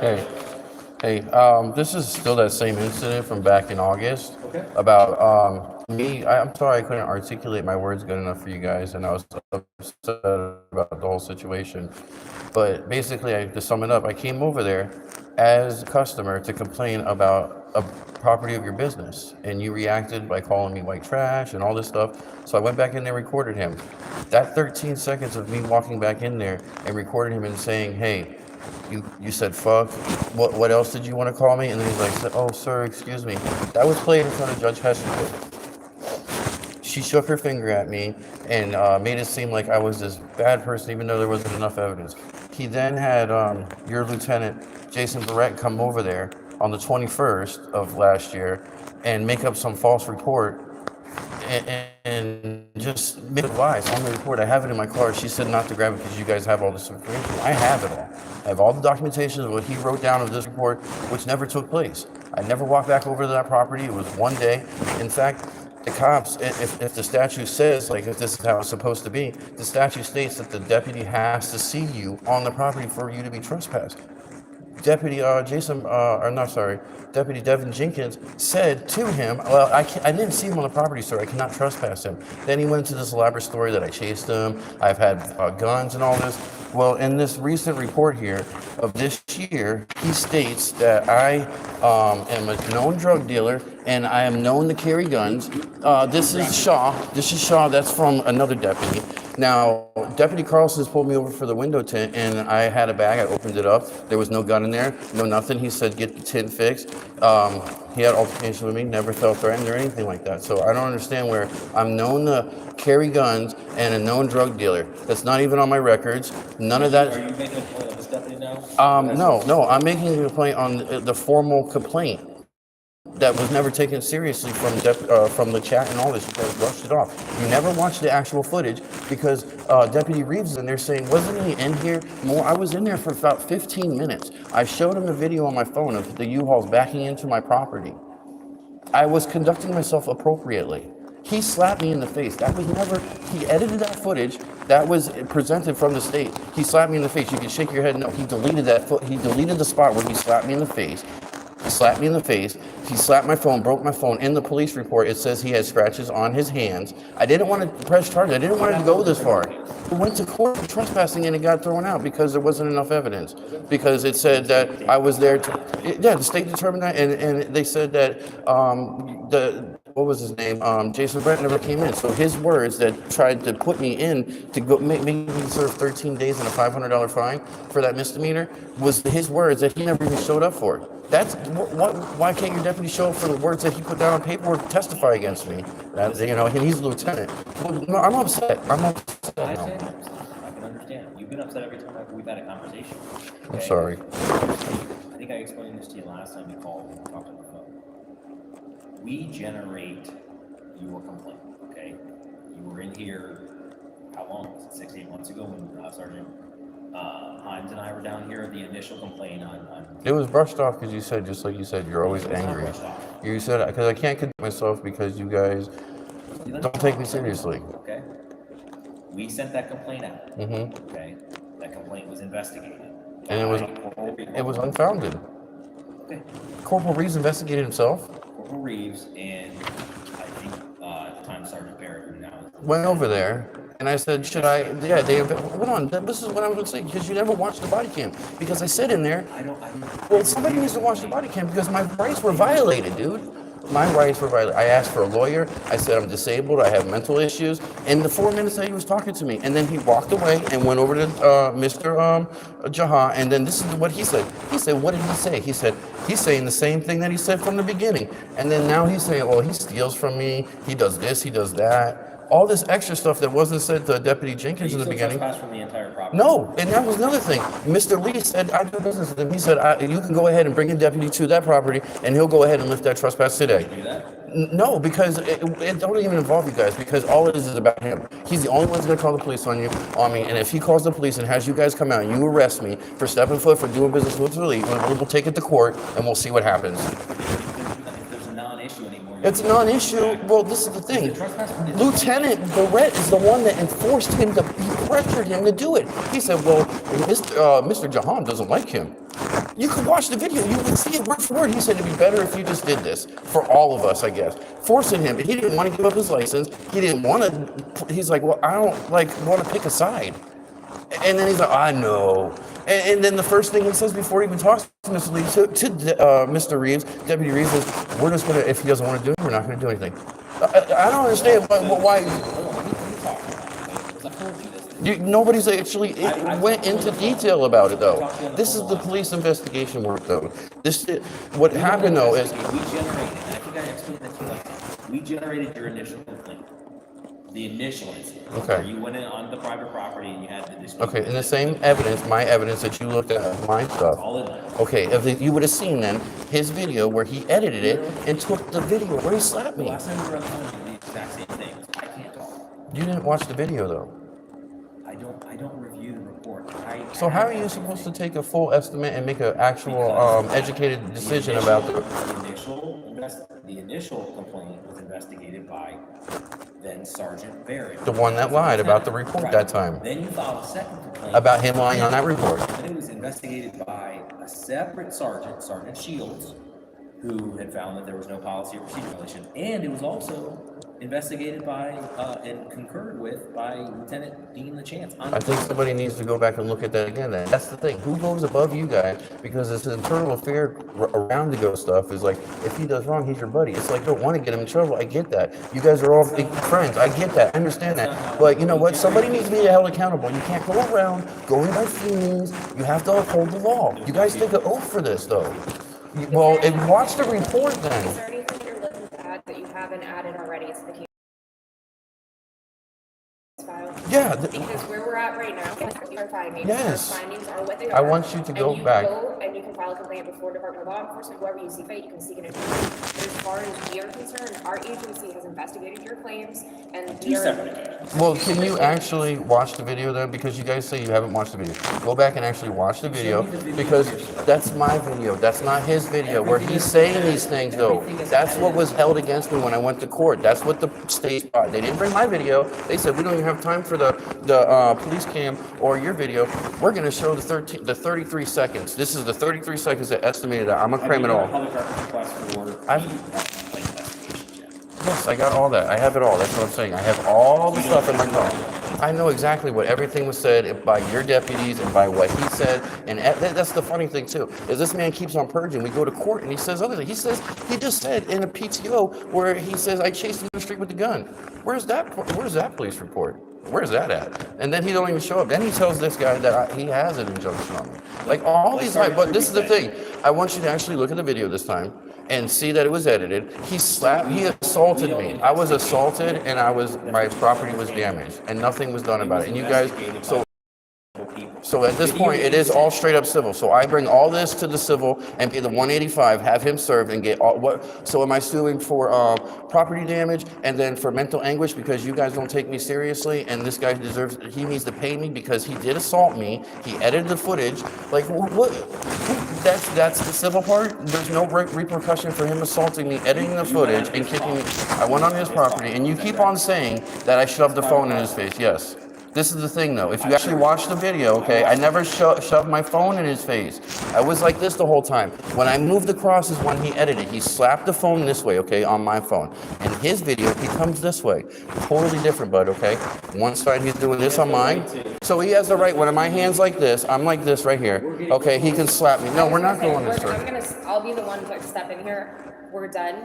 Hey, this is still that same incident from back in August Okay. about me. I'm sorry I couldn't articulate my words good enough for you guys, and I was upset about the whole situation. But basically, to sum it up, I came over there as a customer to complain about a property of your business, and you reacted by calling me white trash and all this stuff. So I went back in there, recorded him. That 13 seconds of me walking back in there and recording him and saying, "Hey, you said fuck. What else did you want to call me?" And then he's like, "Oh, sir, excuse me." That was played in front of Judge Hester. She shook her finger at me and made it seem like I was this bad person, even though there wasn't enough evidence. He then had your lieutenant, Jason Barrett, come over there on the 21st of last year and make up some false report and just make lies on the report. I have it in my car. She said not to grab it because you guys have all this information. I have it all. I have all the documentation of what he wrote down of this report, which never took place. I never walked back over to that property. It was one day. In fact, the cops, if the statute says, like, if this is how it's supposed to be, the statute states that the deputy has to see you on the property for you to be trespassed. Deputy Deputy Devin Jenkins said to him, "Well, I didn't see him on the property, sir. I cannot trespass him." Then he went into this elaborate story that I chased him. I've had guns and all this. Well, in this recent report here of this year, he states that I am a known drug dealer and I am known to carry guns. This is Shaw. That's from another deputy. Now, Deputy Carlson's pulled me over for the window tint, and I had a bag. I opened it up. There was no gun in there, no nothing. He said, "Get the tint fixed." He had altercation with me, never felt threatened or anything like that. So I don't understand where I'm known to carry guns and a known drug dealer. That's not even on my records. None of that. Are you making a complaint on this deputy now? No. I'm making a complaint on the formal complaint that was never taken seriously from the chat and all this. You guys brushed it off. You never watched the actual footage because Deputy Reeves is in there saying, "Wasn't he in here more?" I was in there for about 15 minutes. I showed him a video on my phone of the U-Hauls backing into my property. I was conducting myself appropriately. He slapped me in the face. That was never, he edited that footage that was presented from the state. He slapped me in the face. You can shake your head no. He deleted he deleted the spot where he slapped me in the face. He slapped me in the face. He slapped my phone, broke my phone. In the police report, it says he had scratches on his hands. I didn't want to press charges. I didn't want it to go this far. We went to court for trespassing and it got thrown out because there wasn't enough evidence. Because it said that I was there the state determined that, and they said that what was his name? Jason Brett never came in. So his words that tried to put me in to go make me serve 13 days and a $500 fine for that misdemeanor was his words that he never even showed up for. That's why can't your deputy show up for the words that he put down on paperwork to testify against me? And he's a lieutenant. Well, no, I'm upset. I can understand. You've been upset every time we've had a conversation. Okay? I'm sorry. I think I explained this to you last time you called and talked on the phone. We generate your complaint, okay? You were in here, how long was it? 6 to 8 months ago when Sergeant Hines and I were down here. The initial complaint on It was brushed off because you said, just like you said, you're always angry. You said, because I can't conduct myself because you guys don't take me seriously. Okay. We sent that complaint out. Mm-hmm. Okay. That complaint was investigated. And it was unfounded. Okay. Corporal Reeves investigated himself. Corporal Reeves and I think at the time Sergeant Barrett, who now went over there. And I said, should I? Yeah, hold on. This is what I was going to say because you never watched the body cam. Because I said in there, well, somebody needs to watch the body cam because my rights were violated, dude. My rights were violated. I asked for a lawyer. I said I'm disabled. I have mental issues. In the 4 minutes that he was talking to me, and then he walked away and went over to Mr. Jahan. And then this is what he said. He said, what did he say? He said he's saying the same thing that he said from the beginning. And then now he's saying, well, he steals from me. He does this. He does that. All this extra stuff that wasn't said to Deputy Jenkins in the beginning. From the entire property. No, and that was another thing. Mr. Lee said, I do business with him. He said, you can go ahead and bring a deputy to that property, and he'll go ahead and lift that trespass today. Do that? No, because it don't even involve you guys, because all it is about him. He's the only one that's going to call the police on me, and if he calls the police and has you guys come out and you arrest me for stepping foot for doing business with Mr. Lee, we'll take it to court, and we'll see what happens. There's a non-issue anymore. It's a non-issue. Well, this is the thing. Lieutenant Barrett is the one that enforced him he pressured him to do it. He said, well, Mr. Jahan doesn't like him. You could watch the video. You would see it word for word. He said it'd be better if you just did this for all of us, I guess. Forcing him. He didn't want to give up his license. He didn't want to. He's like, well, I don't want to pick a side. And then he's like, I know. And then the first thing he says before he even talks to Mr. Reeves, Mr. Reeves, Deputy Reeves, is, we're just going to, if he doesn't want to do it, we're not going to do anything. I don't understand why nobody's actually went into detail about it, though. This is the police investigation work, though. What happened, though, is... We generated your initial complaint. The initial incident. Okay. Where you went in on the private property and you had the dispute. Okay, and the same evidence, my evidence that you looked at, my stuff. All in there. Okay, if you would have seen then his video where he edited it and took the video where he slapped The me. last time we were on the phone, you did the exact same thing. I can't talk. You didn't watch the video, though. I don't review the report. So how are you supposed to take a full estimate and make an actual educated decision about the... The initial complaint was investigated by then Sergeant Barrett. The one that lied about the report that time. Then you filed a second complaint. About him lying on that report. And it was investigated by a separate sergeant, Sergeant Shields, who had found that there was no policy or procedure violation. And it was also investigated by and concurred with by Lieutenant Dean LaChance. I think somebody needs to go back and look at that again. Then that's the thing. Who goes above you guys? Because this internal affair around the go stuff is like, if he does wrong, he's your buddy. It's like, don't want to get him in trouble. I get that. You guys are all big friends. I get that. I understand that. But you know what? Somebody needs to be held accountable. You can't go around going by feelings. You have to uphold the law. You guys take an oath for this, though. Well, and watch the report then. Is there anything you're looking to add that you haven't added already to the case file? Yeah. Because where we're at right now, our findings, Yes. our findings are what they are. I want you to go back. And you can file a complaint before Department of Law Enforcement, whoever you see fit, you can seek an attorney. But as far as we are concerned, our agency has investigated your claims, and we Two are... separate occasions. Well, can you actually watch the video then? Because you guys say you haven't watched the video. Go back and actually watch the video, because that's my video. That's not his video where he's saying these things, though. That's what was held against me when I went to court. That's what the state thought. They didn't bring my video. They said, we don't even have time for the police cam or your video. We're going to show the 33 seconds. This is the 33 seconds that estimated that I'm a criminal. Yes, I got all that. I have it all. That's what I'm saying. I have all the stuff in my phone. I know exactly what everything was said by your deputies and by what he said. And that's the funny thing, too, is this man keeps on purging. We go to court and he says other things. He just said in a PTO where he says, I chased him down the street with the gun. Where's that police report? Where's that at? And then he don't even show up. Then he tells this guy that he has an injunction on me. Like all these, but this is the thing. I want you to actually look at the video this time and see that it was edited. He assaulted me. I was assaulted and my property was damaged and nothing was done about it. And you guys, so at this point, it is all straight up civil. So I bring all this to the civil and pay the 185, have him served and get all what. So am I suing for property damage and then for mental anguish because you guys don't take me seriously and this guy he needs to pay me because he did assault me. He edited the footage. Like what? That's the civil part. There's no repercussion for him assaulting me, editing the footage and kicking me. I went on his property and you keep on saying that I shoved the phone in his face. Yes. This is the thing, though. If you actually watch the video, okay, I never shoved my phone in his face. I was like this the whole time. When I moved across is when he edited. He slapped the phone this way, okay, on my phone. In his video, he comes this way. Totally different, bud, okay? One side, he's doing this on mine. So he has the right, when my hand's like this, I'm like this right here. Okay, he can slap me. No, we're not going this way. I'll be the one to step in here. We're done.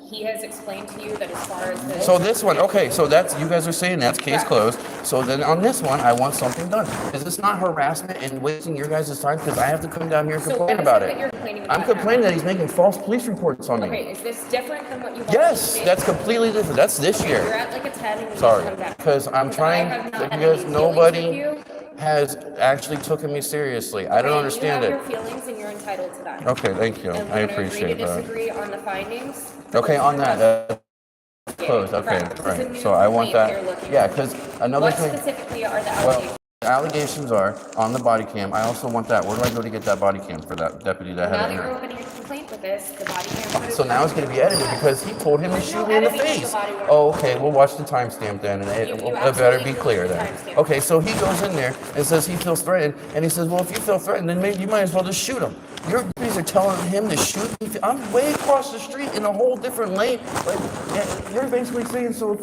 He has explained to you that as far as this... So this one, okay, so that's, you guys are saying that's case closed. So then on this one, I want something done. Is this not harassment and wasting your guys' time? Because I have to come down here and complain about it. I'm complaining that he's making false police reports on me. Okay, is this different than what you... Yes, that's completely different. That's this year. You're at like a 10 and you Sorry, come back. because I'm trying, because nobody has actually taken me seriously. I don't understand it. You have your feelings and you're entitled to that. Okay, thank you. I appreciate that. Disagree on the findings. Okay, on that, closed. Okay, right. So I want that. Yeah, because another What thing. specifically are the allegations? The allegations are on the body cam. I also want that. Where do I go to get that body cam for that deputy that Now had that it you're here? opening a complaint with this, the body cam footage... So now it's going to be edited because he told him to shoot me in the face. Oh, okay. We'll watch the timestamp then, and it better be clear then. Okay, so he goes in there and says he feels threatened, and he says, well, if you feel threatened, then maybe you might as well just shoot him. Your deputies are telling him to shoot me. I'm way across the street in a whole different lane. Like, you're basically saying, so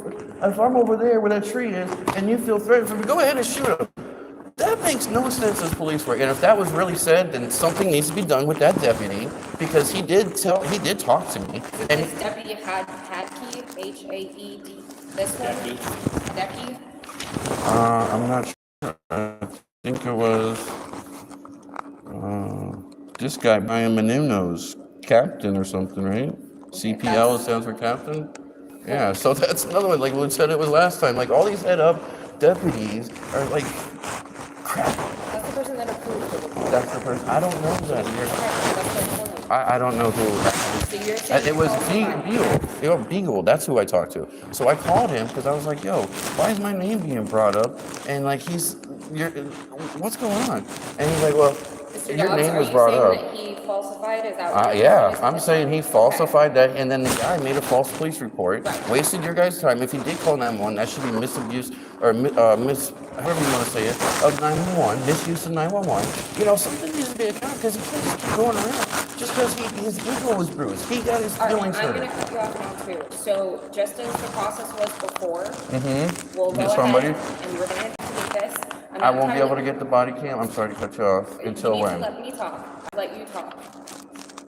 if I'm over there where that tree is and you feel threatened for me, go ahead and shoot him. That makes no sense as police work. And if that was really said, then something needs to be done with that deputy because he did talk to me. And This deputy had Hadkey, Haed, this one, deputy. I'm not sure. I think it was this guy, Brian Menounos, captain or something, right? CPL stands for captain. Yeah, so that's another one. Like we said it was last time. Like all these head up deputies are like crap. That's the person that approved it. That's the person. I don't know that. I don't know who. So you're saying It was falsified. Beagle. You know, Beagle. That's who I talked to. So I called him because I was like, "Yo, why is my name being brought up?" And like, what's going on? And he's like, "Well, Mr. your Dobbs, name are was you brought saying up." that he falsified? Is that what you're Yeah, saying? I'm saying he falsified that, and then the guy made a false police report, Right. wasted your guys' time. If he did call 911, that should be misabuse or however you want to say it, of 911, misuse of 911. You know, something needs to be accounted because he can't just keep going around just because his ego was bruised. He got his All right, feelings I'm hurt. going to cut you off now too. So just as the process was before, we'll go Get somebody? ahead and we're going to take this. I'm I not won't be trying able to get the body cam. I'm sorry to cut you off. Until you need to when? let me talk. Let you talk.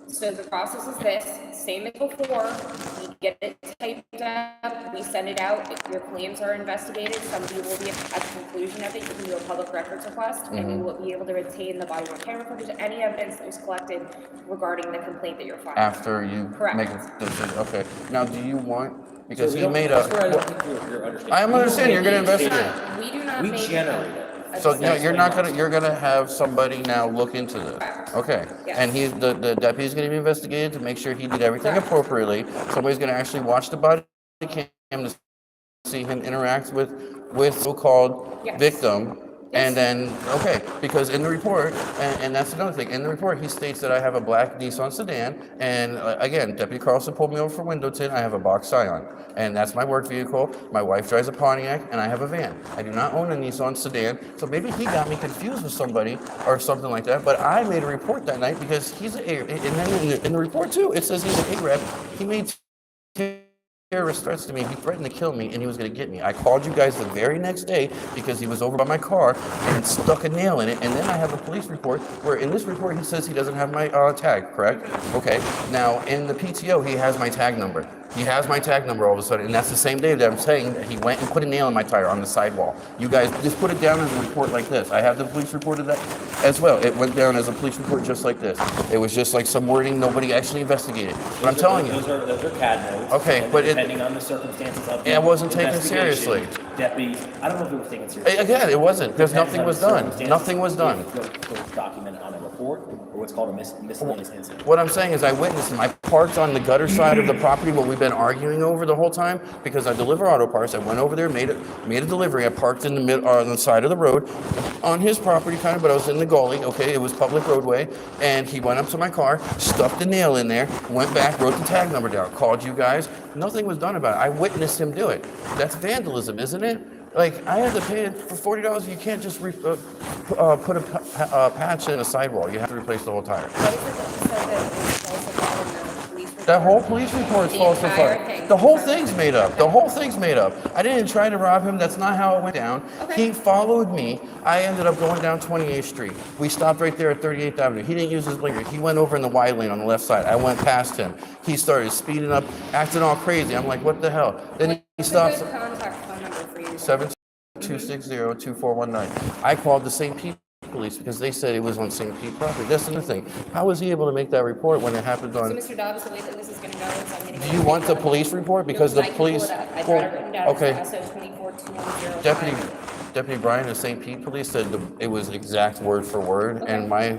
So the process is this, same as before, we get it typed up, we send it out, if your claims are investigated, somebody will be at the conclusion of it, you can do a public records request, and we will be able to retain the body worn camera footage, any evidence that was collected regarding the complaint that you're filing. After you Correct. make a decision. Okay. Now, do you want, because So we he don't- made that's where I a. don't think you're understanding. I am understanding. You're going to We don't investigate. We do not We make. generate it. So no, you're gonna have somebody now look into this. Okay. Yes. And the deputy's gonna be investigated to make sure he did everything Correct. appropriately. Somebody's gonna actually watch the body cam to see him interact with so-called Yes. victim. Yes. And then, okay, because in the report, and that's another thing, in the report, he states that I have a black Nissan sedan, and again, Deputy Carlson pulled me over for window tint, I have a box Scion, and that's my work vehicle. My wife drives a Pontiac, and I have a van. I do not own a Nissan sedan, so maybe he got me confused with somebody or something like that, but I made a report that night because he's an A, and then in the report too, it says he's an A-rep. He made terrorist threats to me. He threatened to kill me, and he was going to get me. I called you guys the very next day because he was over by my car and stuck a nail in it. And then I have a police report where, in this report, he says he doesn't have my tag. Correct? Okay. Now in the PTO, he has my tag number. He has my tag number all of a sudden, and that's the same day that I'm saying that he went and put a nail in my tire on the sidewall. You guys just put it down as a report like this. I have the police report of that as well. It went down as a police report just like this. It was just like some wording nobody actually investigated. But I'm telling you. Those are CAD notes. Okay, and but it- depending on the circumstances of It wasn't taken investigation, seriously. Deputies, I don't know if it was taken seriously. Again, it wasn't, because Depends nothing on was the done. circumstances. Nothing was done. It's documented on a report or what's called a miscellaneous incident. What I'm saying is I witnessed him. I parked on the gutter side of the property where we've been arguing over the whole time because I deliver auto parts. I went over there, made a delivery. I parked in the on the side of the road on his property kind of, but I was in the gully. Okay, it was public roadway. And he went up to my car, stuffed a nail in there, went back, wrote the tag number down, called you guys. Nothing was done about it. I witnessed him do it. That's vandalism, isn't it? Like, I had to pay it for $40. You can't just put a patch in a sidewall. You have to replace the whole tire. What is it that you said that was falsified in the police report? That whole police report's The entire falsified. thing. The whole thing's made up. The whole thing's made up. I didn't try to rob him. That's not how it went down. Okay. He followed me. I ended up going down 28th Street. We stopped right there at 38th Avenue. He didn't use his blinker. He went over in the wide lane on the left side. I went past him. He started speeding up, acting all crazy. I'm like, what the hell? Then he What's stops. a good contact phone number for you? 7-260-2419. I called the St. Pete police because they said it was on St. Pete property. That's another thing. How was he able to make that report when it happened So, on? Mr. Dobbs, the way that this is going to go is I'm going to. Do you want the police report? Because the I can police. pull it up. I've got it written down. Okay. It's also 24210. Deputy Brian of St. Pete Police said it was exact word for word, and my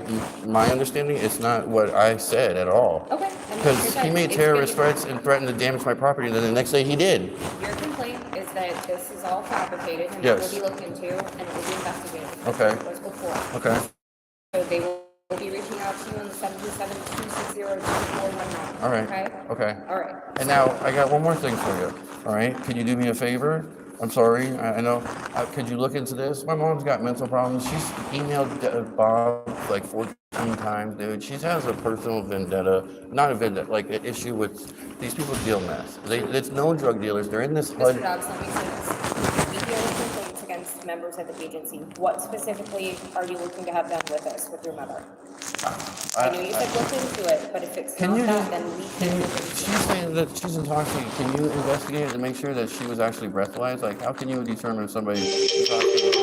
understanding, it's not what I said at all. Okay. Because he made terrorist threats and threatened to damage my property, and then the next day he did. Your complaint is that this is all fabricated and it Yes. will be looked into and it will be investigated. Okay. That's what it was before. Okay. So they will be reaching out to you on the 727-260-2419. All right. Okay? Okay. All right. And now I got one more thing for you. All right. Can you do me a favor? I'm sorry. I know. Could you look into this? My mom's got mental problems. She's emailed Bob like 14 times, dude. She has a personal vendetta, not a vendetta, like an issue with these people deal meth. It's known drug dealers. They're in this HUD. Mr. Dobbs, let me say this. We deal with complaints against members of the agency. What specifically are you looking to have done with this, with your mother? I know you said look into it, but if it's Can not you that, just, then we can can you, look into it. she's saying that she's intoxicated. Can you investigate it and make sure that she was actually breathalyzed? Like, how can you determine if somebody is intoxicated?